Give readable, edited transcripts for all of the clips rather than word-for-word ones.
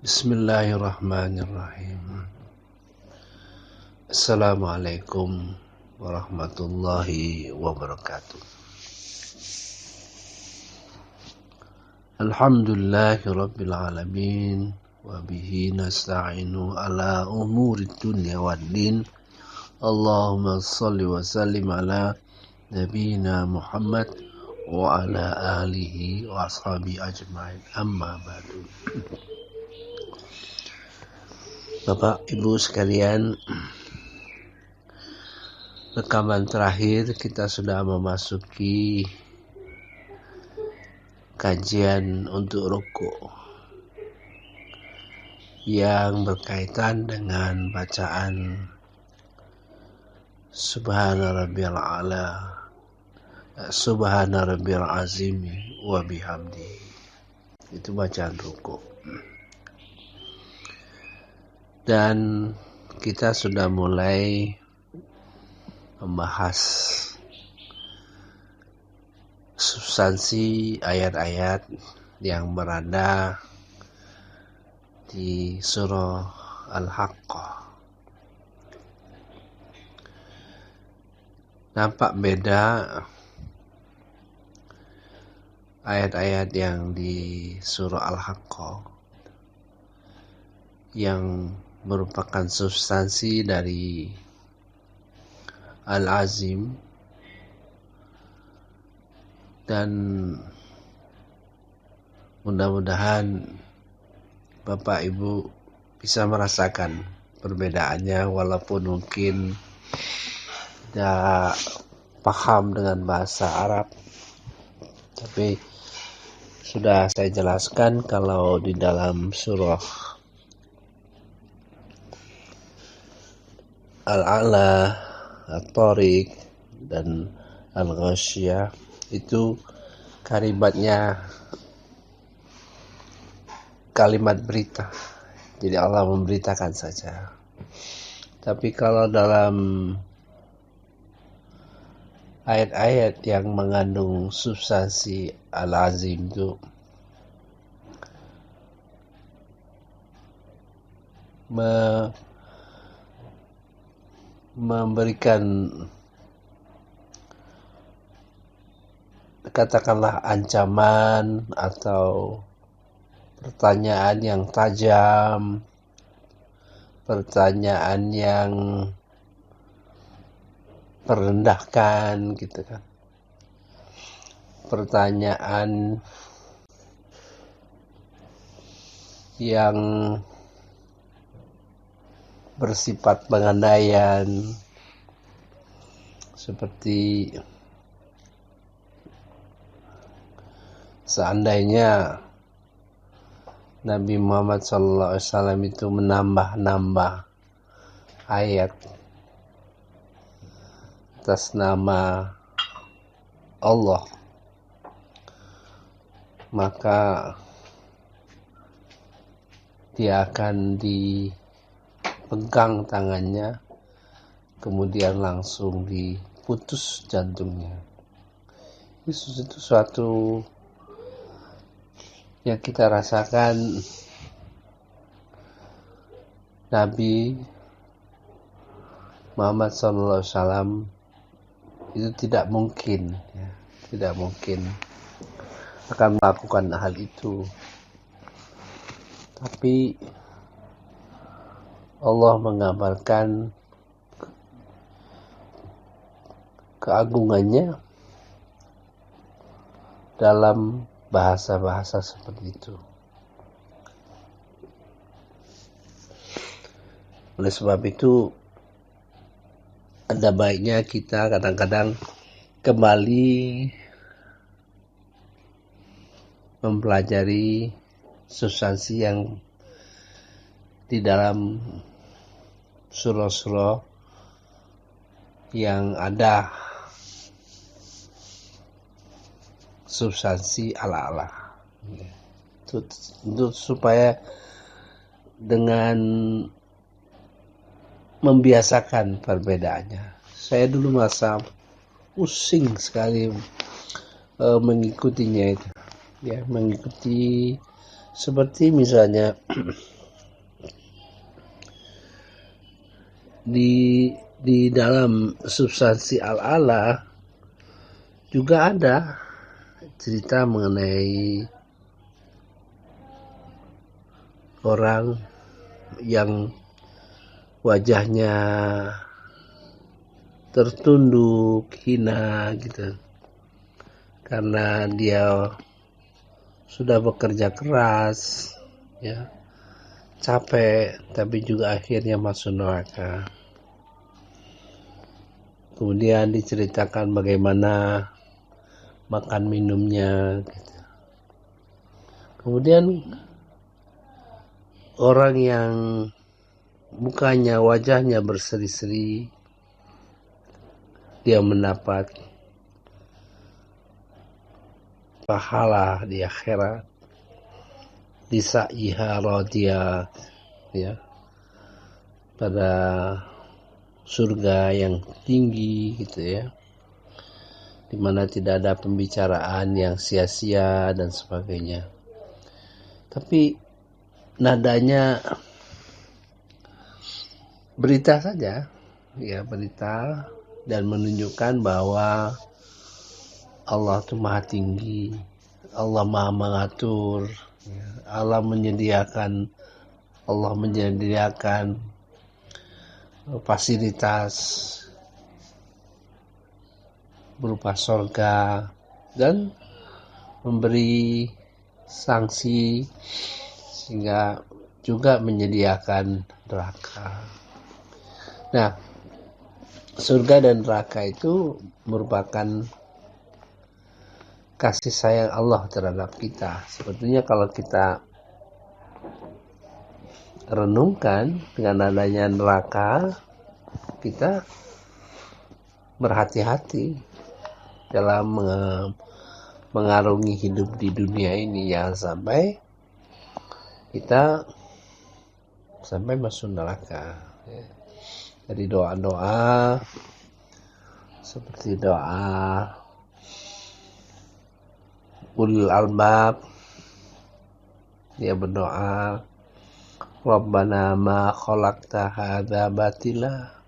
Bismillahirrahmanirrahim. Assalamualaikum warahmatullahi wabarakatuh. Alhamdulillahi rabbil alamin wa bihi nasta'inu ala umuri dunya waddin. Allahumma salli wa sallim ala nabiyyina Muhammad wa ala alihi wa ashabihi ajma'in. Amma ba'du. Bapak Ibu sekalian, rekaman terakhir kita sudah memasuki kajian untuk rukuk yang berkaitan dengan bacaan Subhana rabbiyal a'la, Subhana rabbiyal azim wa bihamdi. Itu bacaan rukuk. Dan kita sudah mulai membahas substansi ayat-ayat yang berada di surah Al-Haqqah. Nampak beda ayat-ayat yang di surah Al-Haqqah yang merupakan substansi dari Al-Azim, dan mudah-mudahan Bapak Ibu bisa merasakan perbedaannya walaupun mungkin tidak paham dengan bahasa Arab, tapi sudah saya jelaskan kalau di dalam surah Al-A'la, At-Tariq, dan Al-Ghasyiyah itu kalimatnya kalimat berita. Jadi Allah memberitakan saja. Tapi kalau dalam ayat-ayat yang mengandung substansi Al-Azim itu memberikan katakanlah ancaman atau pertanyaan yang tajam, pertanyaan yang merendahkan gitu kan. Pertanyaan yang bersifat pengandaian, seperti seandainya Nabi Muhammad SAW itu menambah-nambah ayat atas nama Allah, maka dia akan dipegang tangannya, kemudian langsung diputus jantungnya. Itu suatu yang kita rasakan. Nabi Muhammad SAW itu tidak mungkin akan melakukan hal itu, tapi Allah mengabarkan keagungannya dalam bahasa-bahasa seperti itu. Oleh sebab itu, ada baiknya kita kadang-kadang kembali mempelajari substansi yang di dalam surah-surah yang ada substansi ala-ala, itu supaya dengan membiasakan perbedaannya. Saya dulu merasa pusing sekali mengikutinya itu. ya, mengikuti seperti misalnya di dalam substansi al-ala juga ada cerita mengenai orang yang wajahnya tertunduk, hina gitu, karena dia sudah bekerja keras, ya, capek, tapi juga akhirnya masuk neraka. Kemudian diceritakan bagaimana makan minumnya gitu. Kemudian orang yang mukanya, wajahnya berseri-seri, dia mendapat pahala di akhirat, di sa'iha radiyah, ya, pada surga yang tinggi gitu ya, di mana tidak ada pembicaraan yang sia-sia dan sebagainya. Tapi nadanya berita saja, ya, berita, dan menunjukkan bahwa Allah itu maha tinggi, Allah maha mengatur, ya, Allah menyediakan fasilitas berupa surga dan memberi sanksi, sehingga juga menyediakan neraka. Nah, surga dan neraka itu merupakan kasih sayang Allah terhadap kita. Sebetulnya kalau kita renungkan dengan adanya neraka, kita berhati-hati dalam mengarungi hidup di dunia ini, jangan sampai kita sampai masuk neraka. Dari doa-doa seperti doa ulul albab, dia berdoa, Rabbana ma khalaqta hadza batila,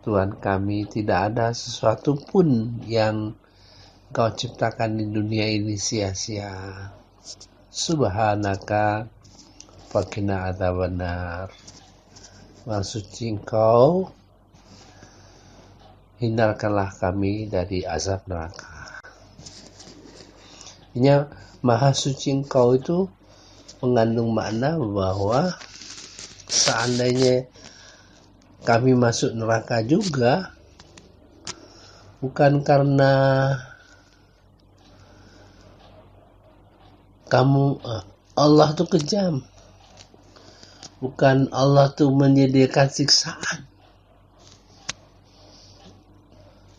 Tuhan kami, tidak ada sesuatu pun yang Kau ciptakan di dunia ini sia-sia. Subhanaka faqina adzabannar. Maha suci Engkau, hindarkanlah kami dari azab neraka. Artinya maha suci Engkau itu mengandung makna bahwa seandainya kami masuk neraka juga bukan karena Allah tuh kejam, bukan Allah tuh menyediakan siksaan,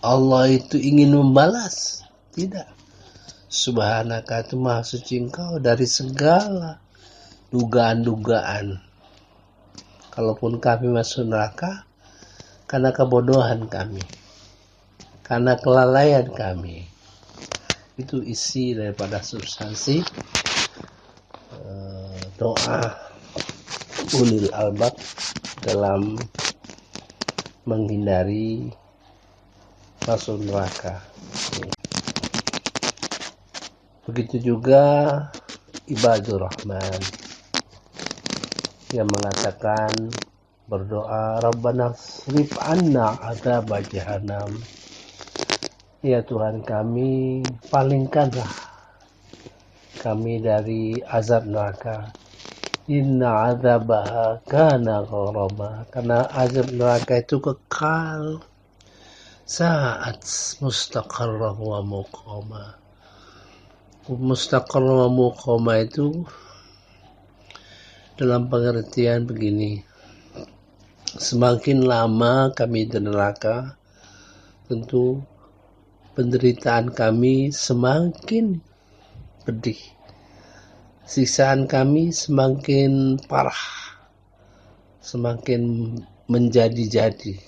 Allah itu ingin membalas, tidak. Subhanaka itu maha suci Engkau dari segala dugaan-dugaan. Kalaupun kami masuk neraka karena kebodohan kami, karena kelalaian kami. Itu isi daripada substansi doa ulil albab dalam menghindari masuk neraka. Begitu juga ibadur rahman yang mengatakan, berdoa, Rabbana srif anna adzab jahannam, ya Tuhan kami, palingkanlah kami dari azab neraka. Inna adzabaha kana gharama, karena azab neraka itu kekal, saat mustaqarrah wa muqama. Mustaqarrah wa muqama itu dalam pengertian begini, semakin lama kami di neraka, tentu penderitaan kami semakin pedih, siksaan kami semakin parah, semakin menjadi-jadi.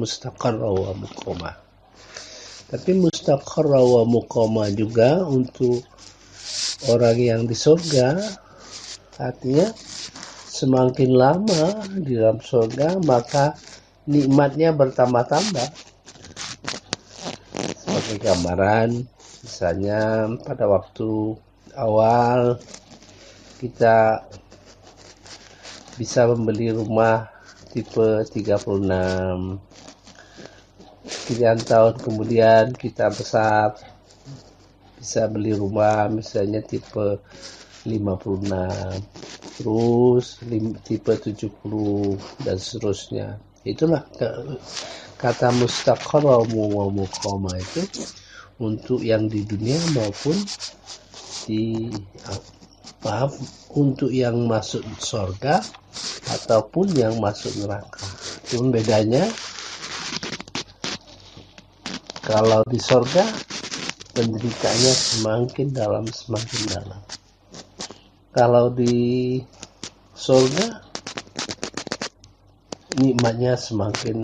Mustaqarrah wa muqama. Tapi mustaqarra wa muqama juga untuk orang yang di surga, artinya semakin lama di dalam surga maka nikmatnya bertambah-tambah. Sebagai gambaran, misalnya pada waktu awal kita bisa membeli rumah tipe 36. Sekian tahun kemudian kita besar, bisa beli rumah misalnya tipe 56, terus tipe 70 dan seterusnya. Itulah kata mustaqarra wa muqama itu untuk yang di dunia maupun untuk yang masuk surga ataupun yang masuk neraka. Cuma bedanya kalau di surga penderitaannya semakin dalam. Kalau di surga nikmatnya semakin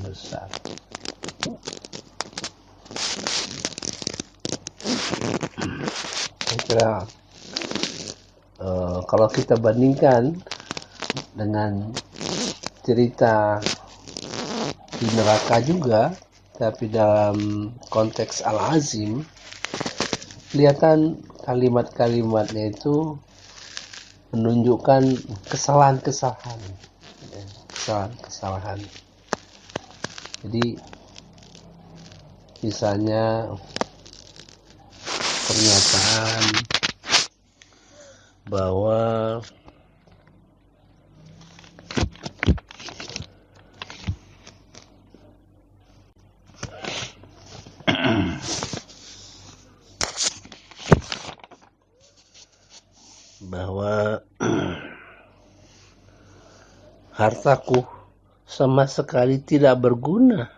besar. Saya kira kalau kita bandingkan dengan cerita di neraka juga, tapi dalam konteks Al-Azim, kelihatan kalimat-kalimatnya itu menunjukkan kesalahan. Jadi misalnya pernyataan bahwa hartaku sama sekali tidak berguna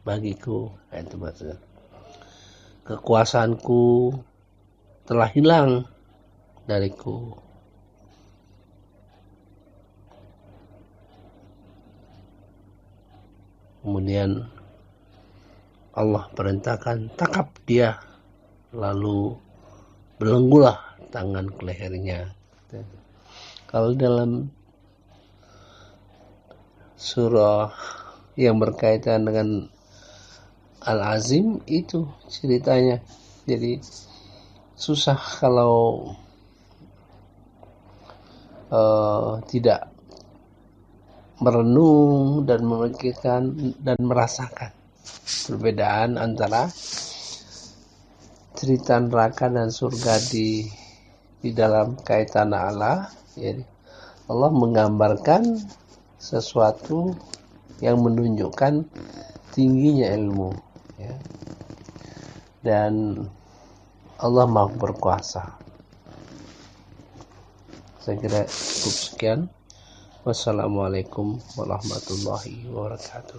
bagiku. Itu maksudnya. Kekuasaanku telah hilang dariku. Kemudian Allah perintahkan tangkap dia, lalu belenggulah tangan ke lehernya. Kalau dalam surah yang berkaitan dengan Al-Azim itu ceritanya. Jadi susah kalau tidak merenung dan memikirkan dan merasakan perbedaan antara cerita neraka dan surga di dalam kaitan Allah. Jadi Allah menggambarkan sesuatu yang menunjukkan tingginya ilmu, ya. Dan Allah Maha berkuasa. Saya kira cukup sekian. Wassalamualaikum warahmatullahi wabarakatuh.